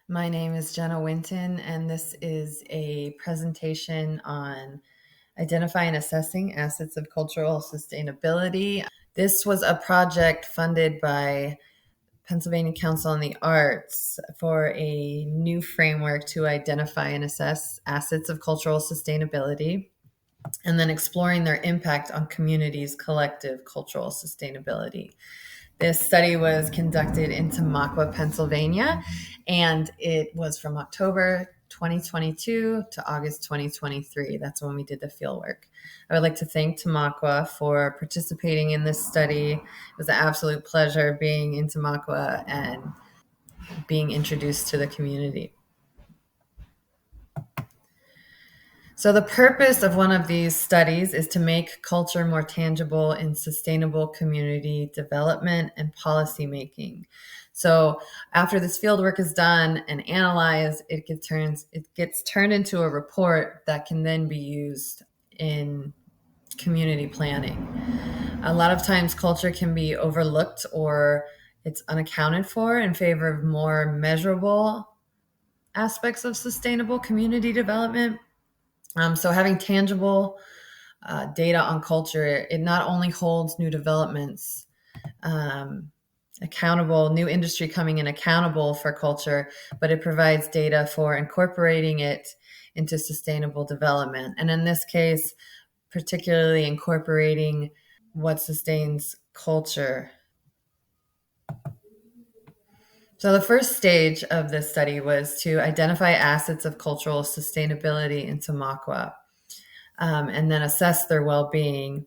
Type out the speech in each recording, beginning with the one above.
My name is Jenna Winton, and this is a presentation on identifying and assessing assets of cultural sustainability. This was a project funded by Pennsylvania Council on the Arts for a new framework to identify and assess assets of cultural sustainability, and then exploring their impact on communities' collective cultural sustainability. This study was conducted in Tamaqua, Pennsylvania, and it was from October 2022 to August 2023. That's when we did the fieldwork. I would like to thank Tamaqua for participating in this study. It was an absolute pleasure being in Tamaqua and being introduced to the community. So, the purpose of one of these studies is to make culture more tangible in sustainable community development and policy making. So, after this field work is done and analyzed, it gets turned into a report that can then be used in community planning. A lot of times, culture can be overlooked or it's unaccounted for in favor of more measurable aspects of sustainable community development. So having tangible data on culture, it not only holds new developments accountable, new industry coming in accountable for culture, but it provides data for incorporating it into sustainable development. And in this case, particularly incorporating what sustains culture. So the first stage of this study was to identify assets of cultural sustainability in Tamaqua. And then assess their well-being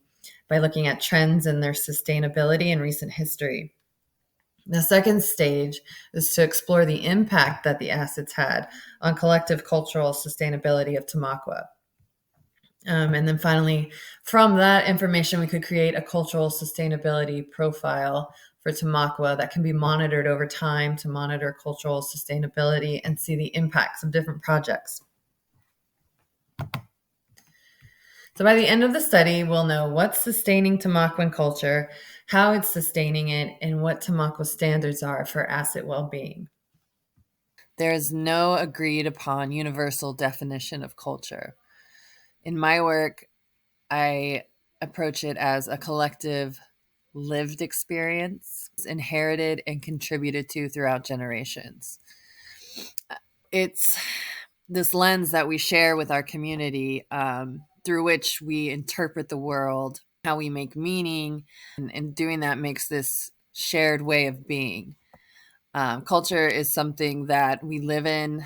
by looking at trends in their sustainability in recent history. The second stage is to explore the impact that the assets had on collective cultural sustainability of Tamaqua. And then finally, from that information, we could create a cultural sustainability profile for Tamaqua that can be monitored over time to monitor cultural sustainability and see the impacts of different projects. So by the end of the study, we'll know what's sustaining Tamaquan culture, how it's sustaining it, and what Tamaqua standards are for asset well-being. There is no agreed upon universal definition of culture. In my work, I approach it as a collective lived experience, inherited and contributed to throughout generations. It's this lens that we share with our community, through which we interpret the world, how we make meaning, and doing that makes this shared way of being. Culture is something that we live in,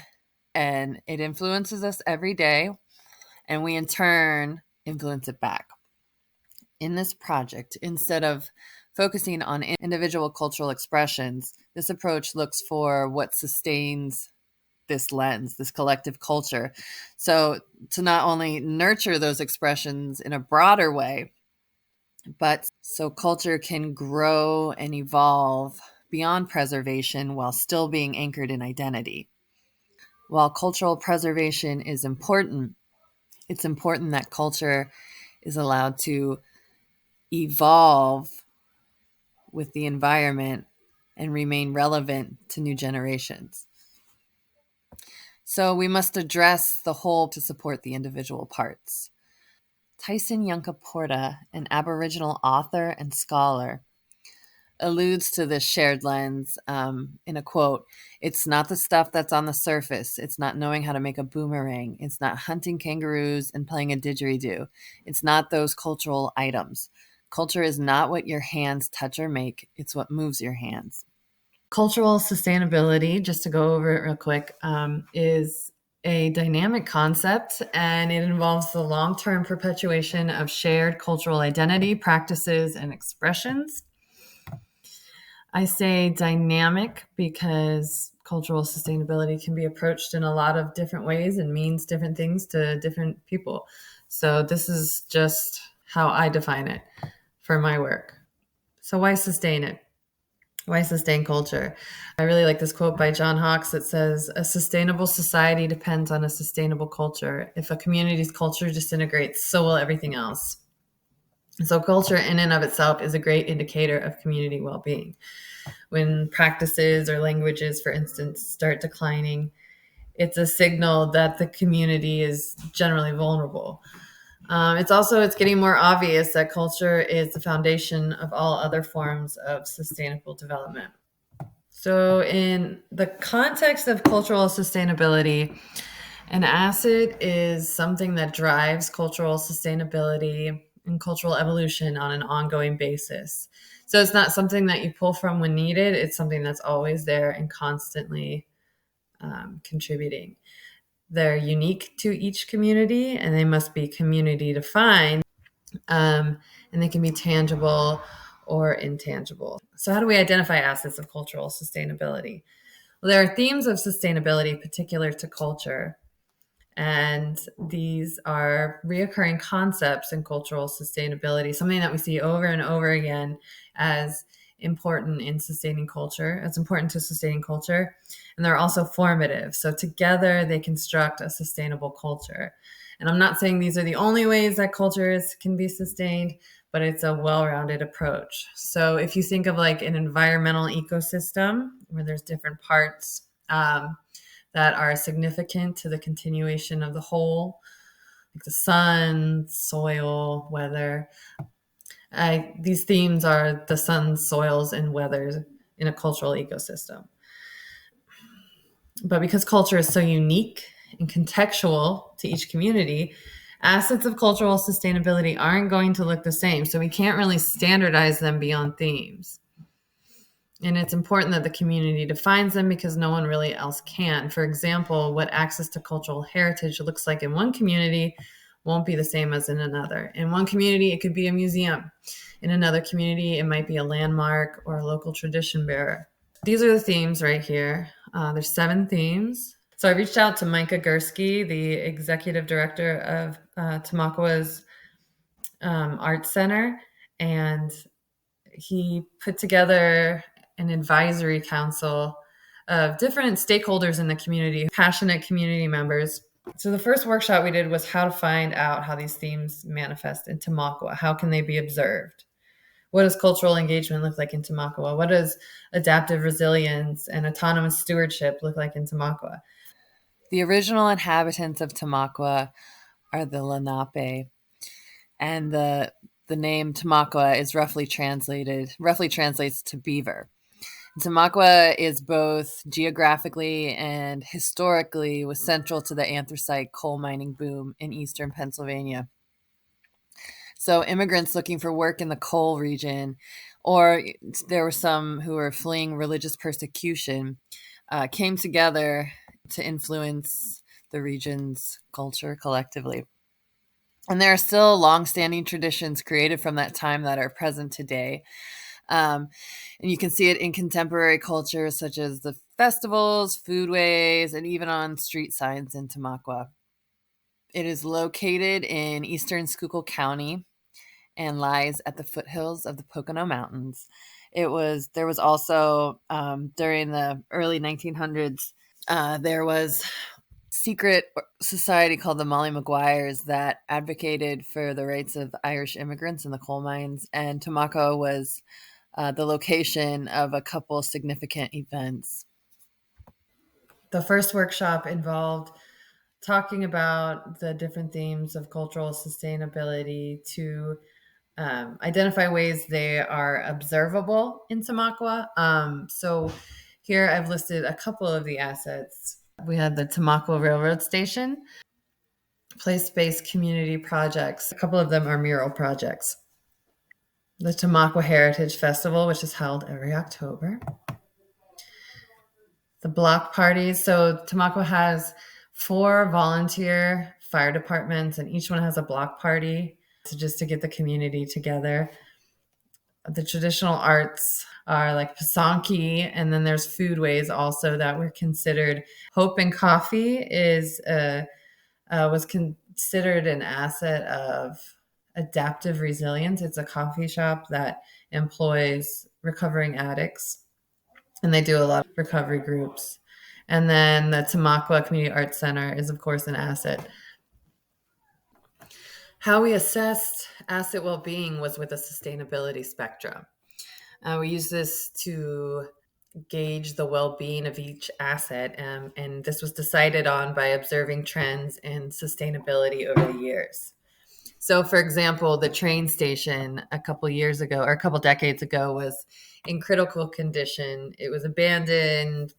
and it influences us every day, and we in turn influence it back. In this project, instead of focusing on individual cultural expressions, this approach looks for what sustains this lens, this collective culture. So to not only nurture those expressions in a broader way, but so culture can grow and evolve beyond preservation while still being anchored in identity. While cultural preservation is important, it's important that culture is allowed to evolve with the environment and remain relevant to new generations. So we must address the whole to support the individual parts. Tyson Yunkaporta, an Aboriginal author and scholar, alludes to this shared lens in a quote. "It's not the stuff that's on the surface. It's not knowing how to make a boomerang. It's not hunting kangaroos and playing a didgeridoo. It's not those cultural items. Culture is not what your hands touch or make. It's what moves your hands." Cultural sustainability, just to go over it real quick, is a dynamic concept, and it involves the long-term perpetuation of shared cultural identity, practices, and expressions. I say dynamic because cultural sustainability can be approached in a lot of different ways and means different things to different people. So this is just how I define it for my work. So why sustain it? Why sustain culture? I really like this quote by John Hawkes that says, "A sustainable society depends on a sustainable culture. If a community's culture disintegrates, so will everything else." So culture in and of itself is a great indicator of community well-being. When practices or languages, for instance, start declining, it's a signal that the community is generally vulnerable. It's getting more obvious that culture is the foundation of all other forms of sustainable development. So, in the context of cultural sustainability, an asset is something that drives cultural sustainability and cultural evolution on an ongoing basis. So, it's not something that you pull from when needed, it's something that's always there and constantly contributing. They're unique to each community and they must be community defined, and they can be tangible or intangible. So, how do we identify assets of cultural sustainability? Well, there are themes of sustainability particular to culture, and these are reoccurring concepts in cultural sustainability, something that we see over and over again as important in sustaining culture, as important to sustaining culture. And they're also formative. So together they construct a sustainable culture. And I'm not saying these are the only ways that cultures can be sustained, but it's a well-rounded approach. So if you think of like an environmental ecosystem where there's different parts, that are significant to the continuation of the whole, like the sun, soil, weather. These themes are the sun, soils, and weather in a cultural ecosystem. But because culture is so unique and contextual to each community, assets of cultural sustainability aren't going to look the same. So we can't really standardize them beyond themes. And it's important that the community defines them because no one really else can. For example, what access to cultural heritage looks like in one community won't be the same as in another. In one community, it could be a museum. In another community, it might be a landmark or a local tradition bearer. These are the themes right here. There's 7 themes. So I reached out to Micah Gursky, the executive director of Tamaqua's Art Center, and he put together an advisory council of different stakeholders in the community, passionate community members. So the first workshop we did was how to find out how these themes manifest in Tamaqua. How can they be observed? What does cultural engagement look like in Tamaqua? What does adaptive resilience and autonomous stewardship look like in Tamaqua? The original inhabitants of Tamaqua are the Lenape, and the name Tamaqua is roughly translates to beaver. Tamaqua is both geographically and historically was central to the anthracite coal mining boom in eastern Pennsylvania. So immigrants looking for work in the coal region, or there were some who were fleeing religious persecution, came together to influence the region's culture collectively. And there are still long-standing traditions created from that time that are present today. And you can see it in contemporary culture, such as the festivals, foodways, and even on street signs in Tamaqua. It is located in eastern Schuylkill County and lies at the foothills of the Pocono Mountains. There was also during the early 1900s, there was secret society called the Molly Maguires that advocated for the rights of Irish immigrants in the coal mines, and Tamaqua was the location of a couple significant events. The first workshop involved talking about the different themes of cultural sustainability to identify ways they are observable in Tamaqua. So here I've listed a couple of the assets. We had the Tamaqua Railroad Station, place-based community projects. A couple of them are mural projects. The Tamaqua Heritage Festival, which is held every October. The block parties. So Tamaqua has 4 volunteer fire departments, and each one has a block party to get the community together. The traditional arts are like Pasanki, and then there's foodways also that were considered. Hope and Coffee was considered an asset of adaptive resilience. It's a coffee shop that employs recovering addicts, and they do a lot of recovery groups. And then the Tamaqua Community Arts Center is, of course, an asset. How we assessed asset well-being was with a sustainability spectrum. We use this to gauge the well-being of each asset, and this was decided on by observing trends in sustainability over the years. So, for example, the train station a couple years ago or a couple decades ago was in critical condition. It was abandoned,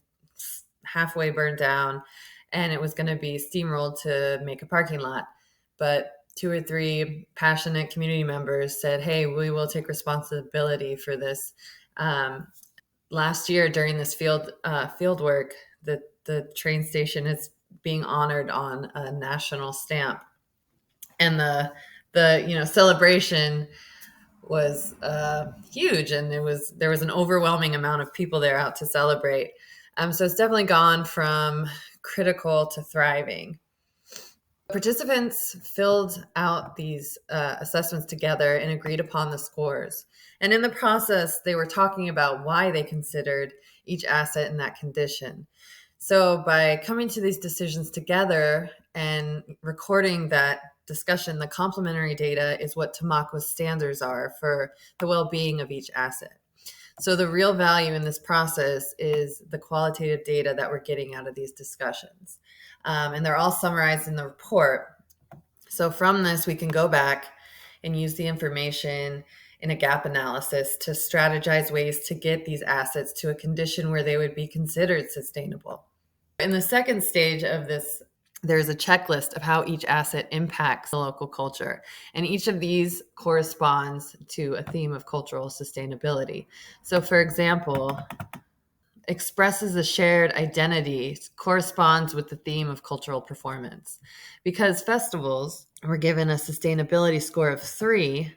halfway burned down, and it was going to be steamrolled to make a parking lot. But two or three passionate community members said, "Hey, we will take responsibility for this." Last year, during this field work, the train station is being honored on a national stamp, and the celebration was huge, and there was an overwhelming amount of people there out to celebrate. So it's definitely gone from critical to thriving. Participants filled out these assessments together and agreed upon the scores. And in the process, they were talking about why they considered each asset in that condition. So by coming to these decisions together and recording that discussion, the complementary data is what Tamaqua's standards are for the well-being of each asset. So the real value in this process is the qualitative data that we're getting out of these discussions. And they're all summarized in the report. So from this, we can go back and use the information in a gap analysis to strategize ways to get these assets to a condition where they would be considered sustainable. In the second stage of this, there's a checklist of how each asset impacts the local culture. And each of these corresponds to a theme of cultural sustainability. So, for example, expresses a shared identity corresponds with the theme of cultural performance. Because festivals were given a sustainability score of 3,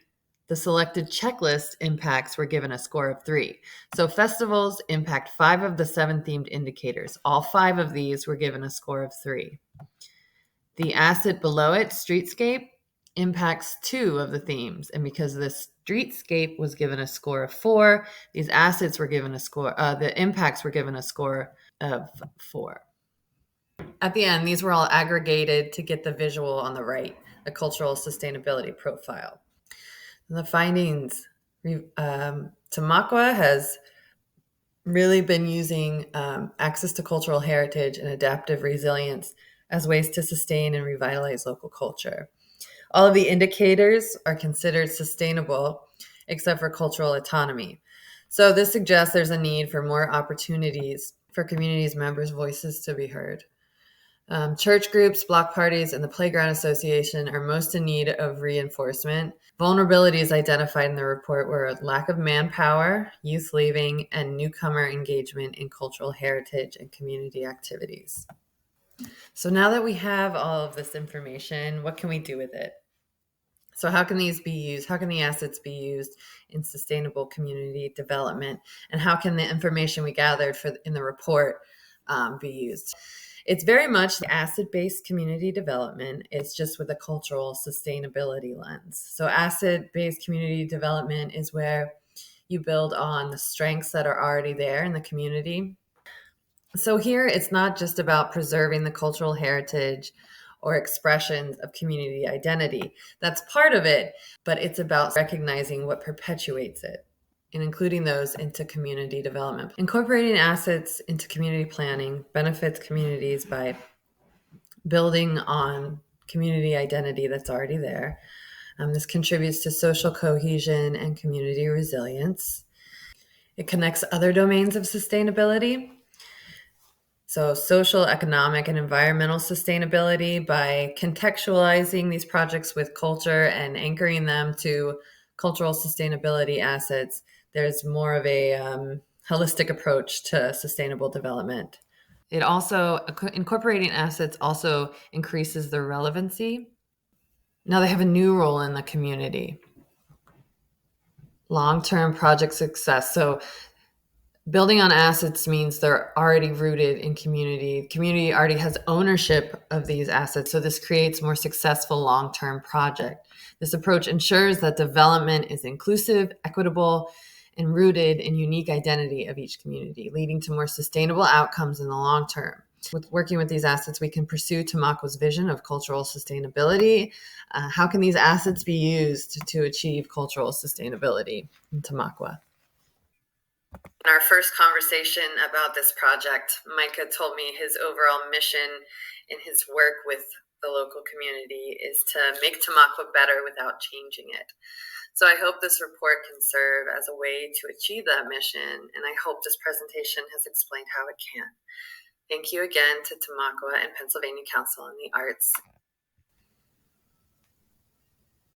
the selected checklist impacts were given a score of 3. So festivals impact 5 of the 7 themed indicators. All 5 of these were given a score of 3. The asset below it, streetscape, impacts 2 of the themes. And because the streetscape was given a score of 4, these assets were given a score, the impacts were given a score of 4. At the end, these were all aggregated to get the visual on the right, the cultural sustainability profile. And the findings, Tamaqua has really been using access to cultural heritage and adaptive resilience as ways to sustain and revitalize local culture. All of the indicators are considered sustainable except for cultural autonomy. So this suggests there's a need for more opportunities for communities members' voices to be heard. Church groups, block parties, and the Playground Association are most in need of reinforcement. Vulnerabilities identified in the report were lack of manpower, youth leaving, and newcomer engagement in cultural heritage and community activities. So now that we have all of this information, what can we do with it? So how can these be used? How can the assets be used in sustainable community development? And how can the information we gathered in the report be used? It's very much asset-based community development. It's just with a cultural sustainability lens. So asset-based community development is where you build on the strengths that are already there in the community. So here, it's not just about preserving the cultural heritage or expressions of community identity. That's part of it, but it's about recognizing what perpetuates it and including those into community development. Incorporating assets into community planning benefits communities by building on community identity that's already there. This contributes to social cohesion and community resilience. It connects other domains of sustainability. So social, economic, and environmental sustainability by contextualizing these projects with culture and anchoring them to cultural sustainability assets. There's more of a holistic approach to sustainable development. It also, incorporating assets also increases their relevancy. Now they have a new role in the community. Long-term project success. So building on assets means they're already rooted in community. The community already has ownership of these assets, so this creates more successful long-term project. This approach ensures that development is inclusive, equitable, and rooted in unique identity of each community, leading to more sustainable outcomes in the long term. With working with these assets, we can pursue Tamaqua's vision of cultural sustainability. How can these assets be used to achieve cultural sustainability in Tamaqua? In our first conversation about this project, Micah told me his overall mission in his work with the local community is to make Tamaqua better without changing it. So I hope this report can serve as a way to achieve that mission, and I hope this presentation has explained how it can. Thank you again to Tamaqua and Pennsylvania Council on the Arts